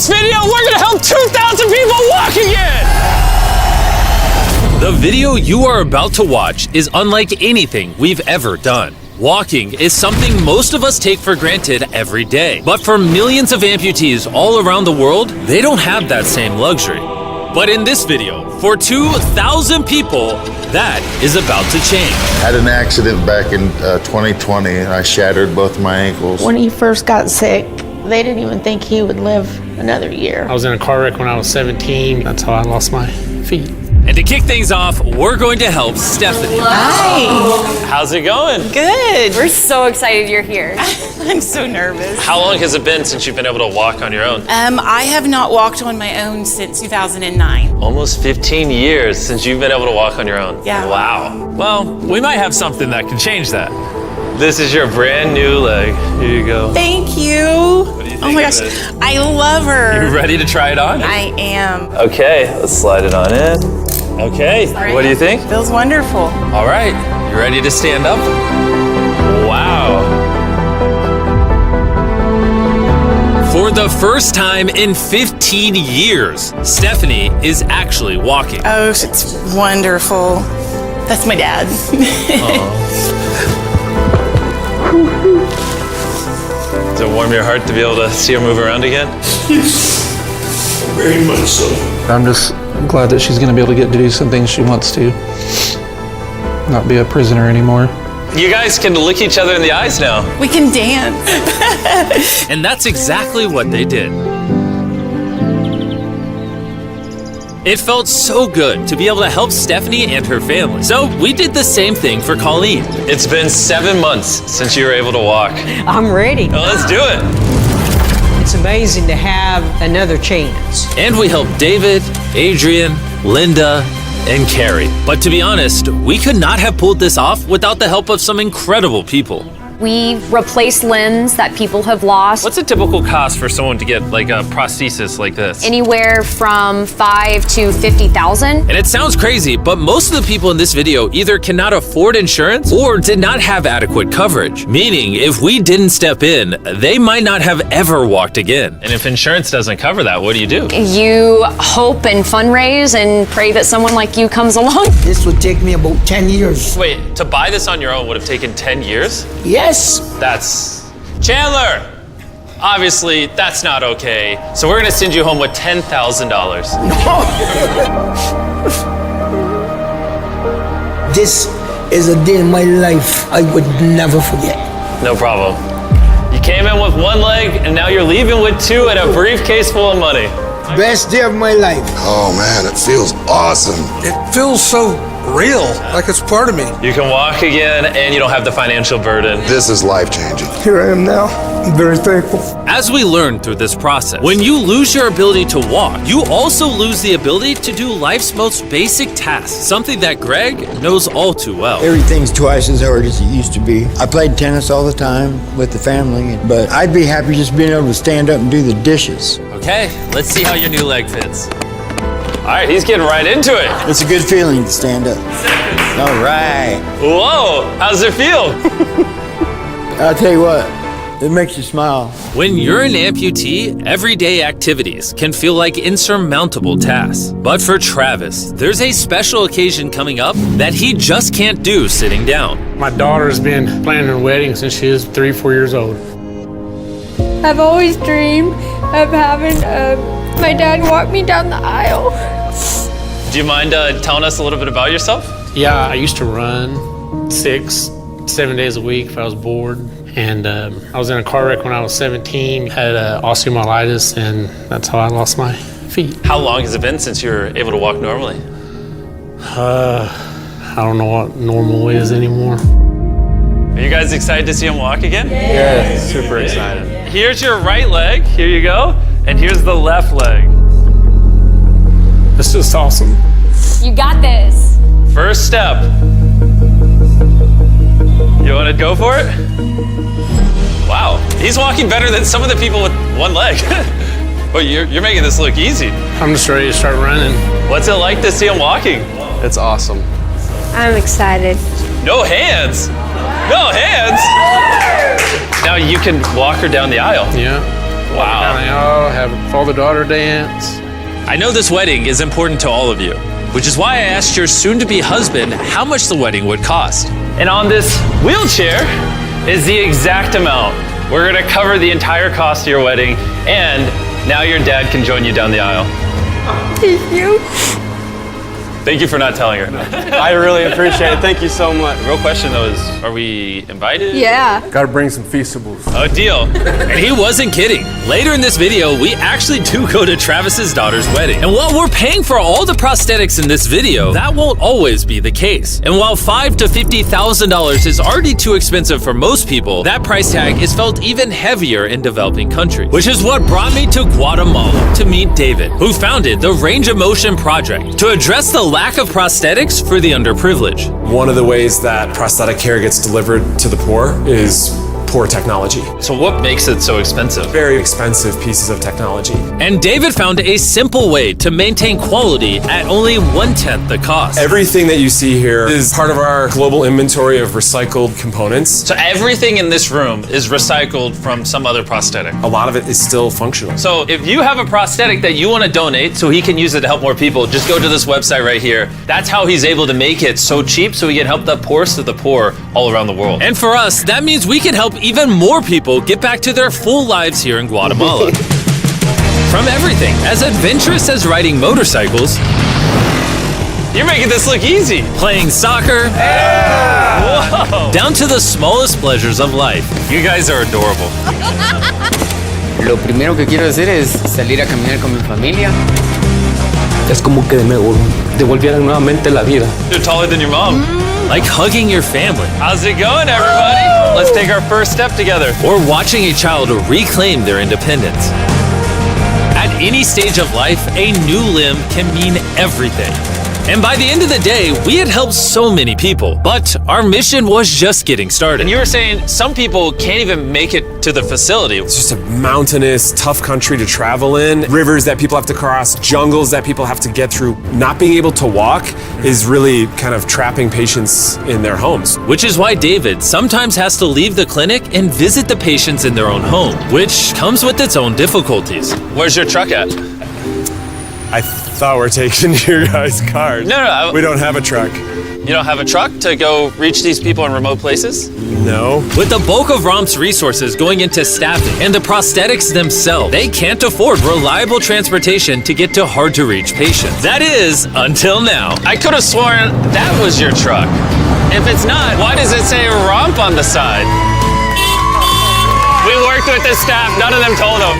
this video, we're gonna help 2,000 people walk again! The video you are about to watch is unlike anything we've ever done. Walking is something most of us take for granted every day. But for millions of amputees all around the world, they don't have that same luxury. But in this video, for 2,000 people, that is about to change. I had an accident back in 2020 and I shattered both my ankles. When he first got sick, they didn't even think he would live another year. I was in a car wreck when I was 17. That's how I lost my feet. And to kick things off, we're going to help Stephanie. Hi. How's it going? Good. We're so excited you're here. I'm so nervous. How long has it been since you've been able to walk on your own? I have not walked on my own since 2009. Almost 15 years since you've been able to walk on your own. Yeah. Wow. Well, we might have something that can change that. This is your brand new leg. Here you go. Thank you. What do you think Oh my gosh, of it? I love her. You ready to try it on? I am. Okay, let's slide it on in. Okay, what do you think? Feels wonderful. All right, you ready to stand up? Wow. For the first time in 15 years, Stephanie is actually walking. Oh, it's wonderful. That's my dad. Does it warm your heart to be able to see her move around again? Very much so. I'm just glad that she's going to be able to get to do some things she wants to. Not be a prisoner anymore. You guys can look each other in the eyes now. We can dance. And that's exactly what they did. It felt so good to be able to help Stephanie and her family. So we did the same thing for Colleen. It's been 7 months since you were able to walk. I'm ready. Well, let's do it. It's amazing to have another chance. And we helped David, Adrian, Linda, and Carrie. But to be honest, we could not have pulled this off without the help of some incredible people. We've replaced limbs that people have lost. What's a typical cost for someone to get like a prosthesis like this? Anywhere from $5,000 to $50,000. And it sounds crazy, but most of the people in this video either cannot afford insurance or did not have adequate coverage. Meaning, if we didn't step in, they might not have ever walked again. And if insurance doesn't cover that, what do? You hope and fundraise and pray that someone like you comes along. This would take me about 10 years. Wait, to buy this on your own would have taken 10 years? Yes. That's... Chandler! Obviously, that's not okay. So we're gonna send you home with $10,000. This is a day in my life I would never forget. No problem. You came in with one leg, and now you're leaving with two and a briefcase full of money. Best day of my life. Oh man, it feels awesome. It feels so real, like it's part of me. You can walk again, and you don't have the financial burden. This is life-changing. Here I am now. I'm very thankful. As we learned through this process, when you lose your ability to walk, you also lose the ability to do life's most basic tasks, something that Greg knows all too well. Everything's twice as hard as it used to be. I played tennis all the time with the family, but I'd be happy just being able to stand up and do the dishes. Okay, let's see how your new leg fits. All right, he's getting right into it. It's a good feeling to stand up. All right. Whoa, how does it feel? I'll tell you what, it makes you smile. When you're an amputee, everyday activities can feel like insurmountable tasks. But for Travis, there's a special occasion coming up that he just can't do sitting down. My daughter's been planning her wedding since she was 3-4 years old. I've always dreamed of having my dad walk me down the aisle. Do you mind telling us a little bit about yourself? Yeah, I used to run 6-7 days a week if I was bored. And I was in a car wreck when I was 17, had osteomyelitis, and that's how I lost my feet. How long has it been since you were able to walk normally? I don't know what normal is anymore. Are you guys excited to see him walk again? Yeah, super excited. Here's your right leg, here you go, and here's the left leg. This is awesome. You got this. First step. You want to go for it? Wow, he's walking better than some of the people with one leg. But you're making this look easy. I'm just ready to start running. What's it like to see him walking? It's awesome. I'm excited. No hands. No hands. Now you can walk her down the aisle. Yeah. Down the aisle, have a father-daughter dance. I know this wedding is important to all of you, which is why I asked your soon-to-be husband how much the wedding would cost. And on this wheelchair is the exact amount. We're gonna cover the entire cost of your wedding, and now your dad can join you down the aisle. Thank you. Thank you for not telling her. I really appreciate it. Thank you so much. The real question though is, are we invited? Yeah. Gotta bring some feastables. Oh, deal. And he wasn't kidding. Later in this video, we actually do go to Travis's daughter's wedding. And while we're paying for all the prosthetics in this video, that won't always be the case. And while $5,000 to $50,000 is already too expensive for most people, that price tag is felt even heavier in developing countries. Which is what brought me to Guatemala to meet David, who founded the Range of Motion Project to address the lack of prosthetics for the underprivileged. One of the ways that prosthetic care gets delivered to the poor is poor technology. So what makes it so expensive? Very expensive pieces of technology. And David found a simple way to maintain quality at only 1/10 the cost. Everything that you see here is part of our global inventory of recycled components. So everything in this room is recycled from some other prosthetic. A lot of it is still functional. So if you have a prosthetic that you want to donate so he can use it to help more people, just go to this website right here. That's how he's able to make it so cheap so he can help the poorest of the poor all around the world. And for us, that means we can help even more people get back to their full lives here in Guatemala. From everything as adventurous as riding motorcycles, you're making this look easy, playing soccer, whoa, down to the smallest pleasures of life. You guys are adorable. Lo primero que quiero hacer es salir a caminar con mi familia. Es como que me devolvieran nuevamente la vida. You're taller than your mom. Like hugging your family. How's it going, everybody? Let's take our first step together. Or watching a child reclaim their independence. At any stage of life, a new limb can mean everything. And by the end of the day, we had helped so many people, but our mission was just getting started. And you were saying some people can't even make it to the facility. It's just a mountainous, tough country to travel in. Rivers that people have to cross, jungles that people have to get through. Not being able to walk is really kind of trapping patients in their homes. Which is why David sometimes has to leave the clinic and visit the patients in their own home, which comes with its own difficulties. Where's your truck at? I thought we're taking your guys' cars. No. We don't have a truck. You don't have a truck to go reach these people in remote places? No. With the bulk of ROMP's resources going into staffing and the prosthetics themselves, they can't afford reliable transportation to get to hard-to-reach patients. That is, until now. I could have sworn that was your truck. If it's not, why does it say ROMP on the side? We worked with the staff, none of them told them.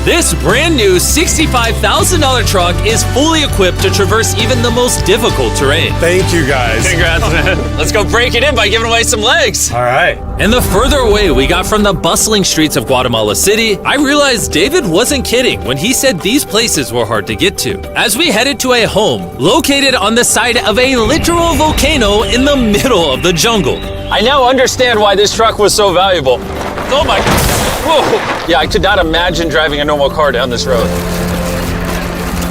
This brand new $65,000 truck is fully equipped to traverse even the most difficult terrain. Thank you guys. Congrats, man. Let's go break it in by giving away some legs. All right. And the further away we got from the bustling streets of Guatemala City, I realized David wasn't kidding when he said these places were hard to get to. As we headed to a home located on the side of a literal volcano in the middle of the jungle. I now understand why this truck was so valuable. Oh my God. Whoa. Yeah, I could not imagine driving a normal car down this road.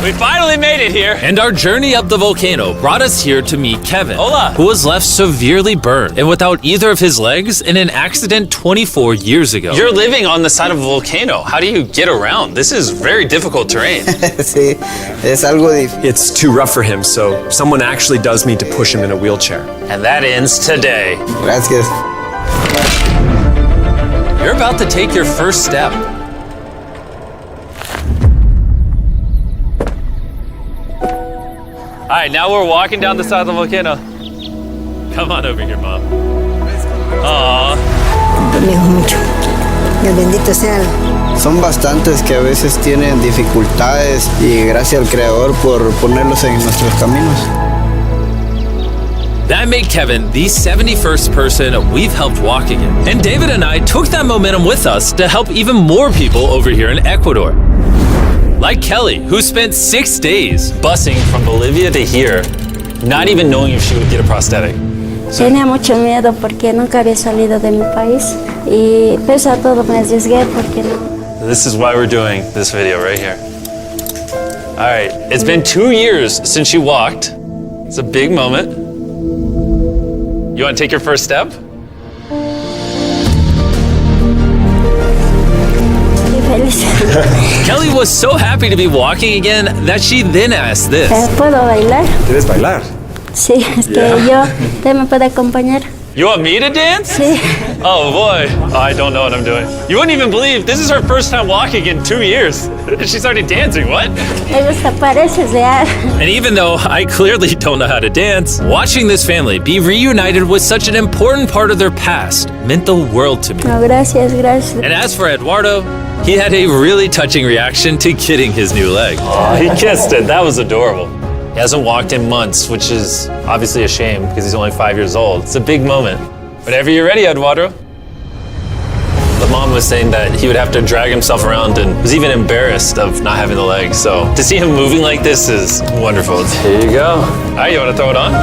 We finally made it here. And our journey up the volcano brought us here to meet Kevin, Hola, who was left severely burned and without either of his legs in an accident 24 years ago. You're living on the side of a volcano. How do you get around? This is very difficult terrain. Sí, es algo difícil. It's too rough for him, so someone actually does need to push him in a wheelchair. And that ends today. Gracias. You're about to take your first step. All right, now we're walking down the side of the volcano. Come on over here, Mom. Aww. mucho. Dios bendito sea. Son bastantes que a veces tienen dificultades y gracias al Creador por ponerlos en nuestros caminos. That made Kevin the 71st person we've helped walk again. And David and I took that momentum with us to help even more people over here in Ecuador. Like Kelly, who spent 6 days busing from Bolivia to here, not even knowing if she would get a prosthetic. Tenía mucho miedo porque nunca había salido de mi país y pese a todo me arriesgué porque no. This is why we're doing this video right here. All right, it's been 2 years since she walked. It's a big moment. You want to take your first step? Estoy feliz. Kelly was so happy to be walking again that she then asked this. ¿Puedo bailar? ¿Quieres bailar? Sí, ¿usted me puede acompañar? You want me to dance? Sí. Oh boy, I don't know what I'm doing. You wouldn't even believe this is her first time walking in 2 years. She started dancing, what? Me gusta, parece real. And even though I clearly don't know how to dance, watching this family be reunited with such an important part of their past meant the world to me. No, gracias. And as for Eduardo, he had a really touching reaction to getting his new leg. Oh, he kissed it. That was adorable. He hasn't walked in months, which is obviously a shame because he's only 5 years old. It's a big moment. Whenever you're ready, Eduardo. The mom was saying that he would have to drag himself around and was even embarrassed of not having the leg. So to see him moving like this is wonderful. Here you go. All right, you want to throw it on?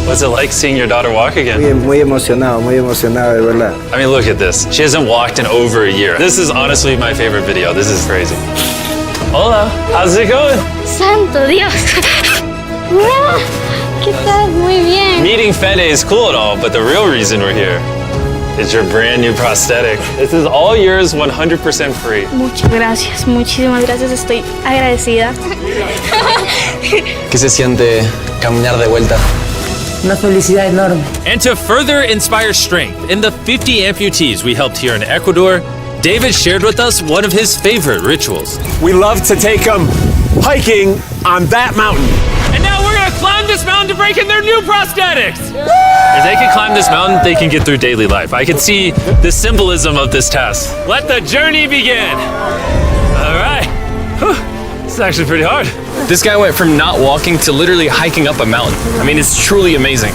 What's it like seeing your daughter walk again? Muy emocionado, de verdad. I mean, look at this. She hasn't walked in over a year. This is honestly my favorite video. This is crazy. Hola, how's it going? Santo Dios. ¿Qué tal? Muy bien. Meeting Fede is cool and all, but the real reason we're here is your brand new prosthetic. This is all yours, 100% free. Muchas gracias, muchísimas gracias. Estoy agradecida. ¿Qué se siente caminar de vuelta? Una felicidad enorme. And to further inspire strength in the 50 amputees we helped here in Ecuador, David shared with us one of his favorite rituals. We love to take them hiking on that mountain. And now we're gonna climb this mountain to break in their new prosthetics. If they can climb this mountain, they can get through daily life. I can see the symbolism of this task. Let the journey begin. All right. Whew. This is actually pretty hard. This guy went from not walking to literally hiking up a mountain. I mean, it's truly amazing.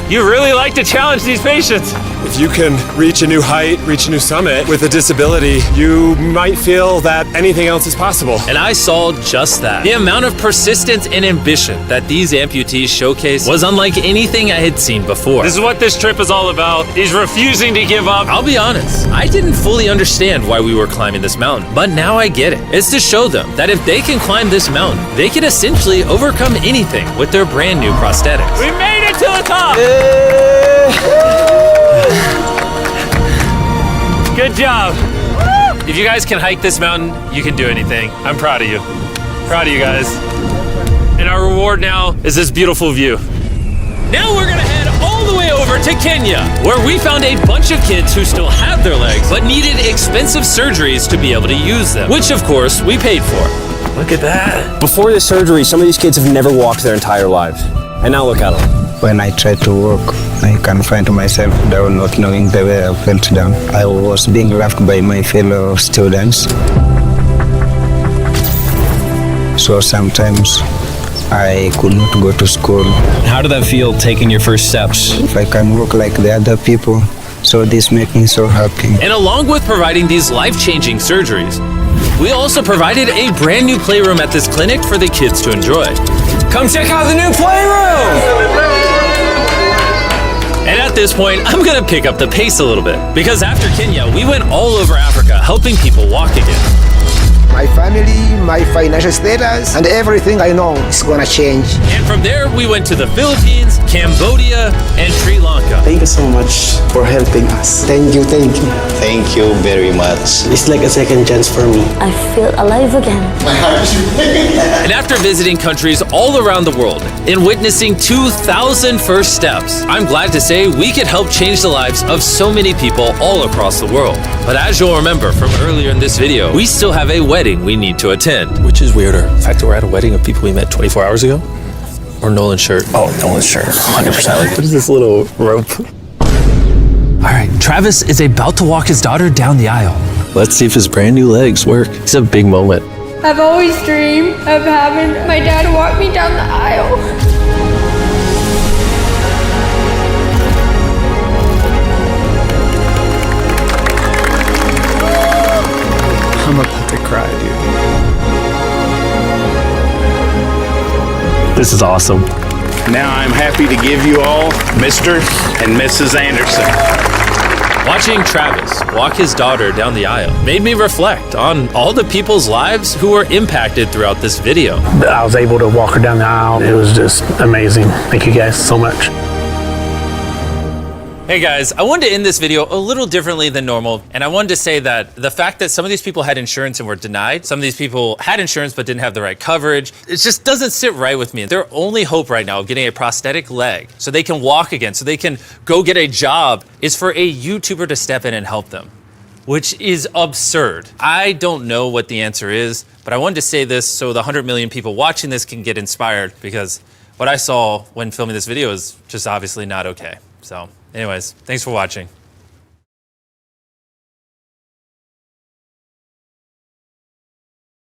You really like to challenge these patients. If you can reach a new height, reach a new summit with a disability, you might feel that anything else is possible. And I saw just that. The amount of persistence and ambition that these amputees showcase was unlike anything I had seen before. This is what this trip is all about, is refusing to give up. I'll be honest, I didn't fully understand why we were climbing this mountain, but now I get it. It's to show them that if they can climb this mountain, they can essentially overcome anything with their brand new prosthetics. We made it to the top! Good job. If you guys can hike this mountain, you can do anything. I'm proud of you. Proud of you guys. And our reward now is this beautiful view. Now we're gonna head all the way over to Kenya, where we found a bunch of kids who still have their legs, but needed expensive surgeries to be able to use them, which of course we paid for. Look at that. Before this surgery, some of these kids have never walked their entire lives. And now look at them. When I tried to walk, I confined myself down, not knowing the way I felt down. I was being laughed by my fellow students. So sometimes I could not go to school. How did that feel, taking your first steps? If I can walk like the other people, so this makes me so happy. And along with providing these life-changing surgeries, we also provided a brand new playroom at this clinic for the kids to enjoy. Come check out the new playroom! And at this point, I'm gonna pick up the pace a little bit, because after Kenya, we went all over Africa helping people walk again. My family, my financial status, and everything I know is gonna change. And from there, we went to the Philippines, Cambodia, and Sri Lanka. Thank you so much for helping us. Thank you. Thank you very much. It's like a second chance for me. I feel alive again. And after visiting countries all around the world and witnessing 2,000 first steps, I'm glad to say we could help change the lives of so many people all across the world. But as you'll remember from earlier in this video, we still have a wedding we need to attend. Which is weirder, the fact that we're at a wedding of people we met 24 hours ago, or Nolan's shirt? Oh, Nolan's shirt, 100%. What is this little rope? All right, Travis is about to walk his daughter down the aisle. Let's see if his brand new legs work. It's a big moment. I've always dreamed of having my dad walk me down the aisle. I'm about to cry, dude. This is awesome. Now I'm happy to give you all Mr. and Mrs. Anderson. Watching Travis walk his daughter down the aisle made me reflect on all the people's lives who were impacted throughout this video. I was able to walk her down the aisle. It was just amazing. Thank you guys so much. Hey guys, I wanted to end this video a little differently than normal, and I wanted to say that the fact that some of these people had insurance and were denied, some of these people had insurance but didn't have the right coverage, it just doesn't sit right with me. Their only hope right now of getting a prosthetic leg so they can walk again, so they can go get a job, is for a YouTuber to step in and help them, which is absurd. I don't know what the answer is, but I wanted to say this so the 100 million people watching this can get inspired, because what I saw when filming this video is just obviously not okay. So anyways, thanks for watching.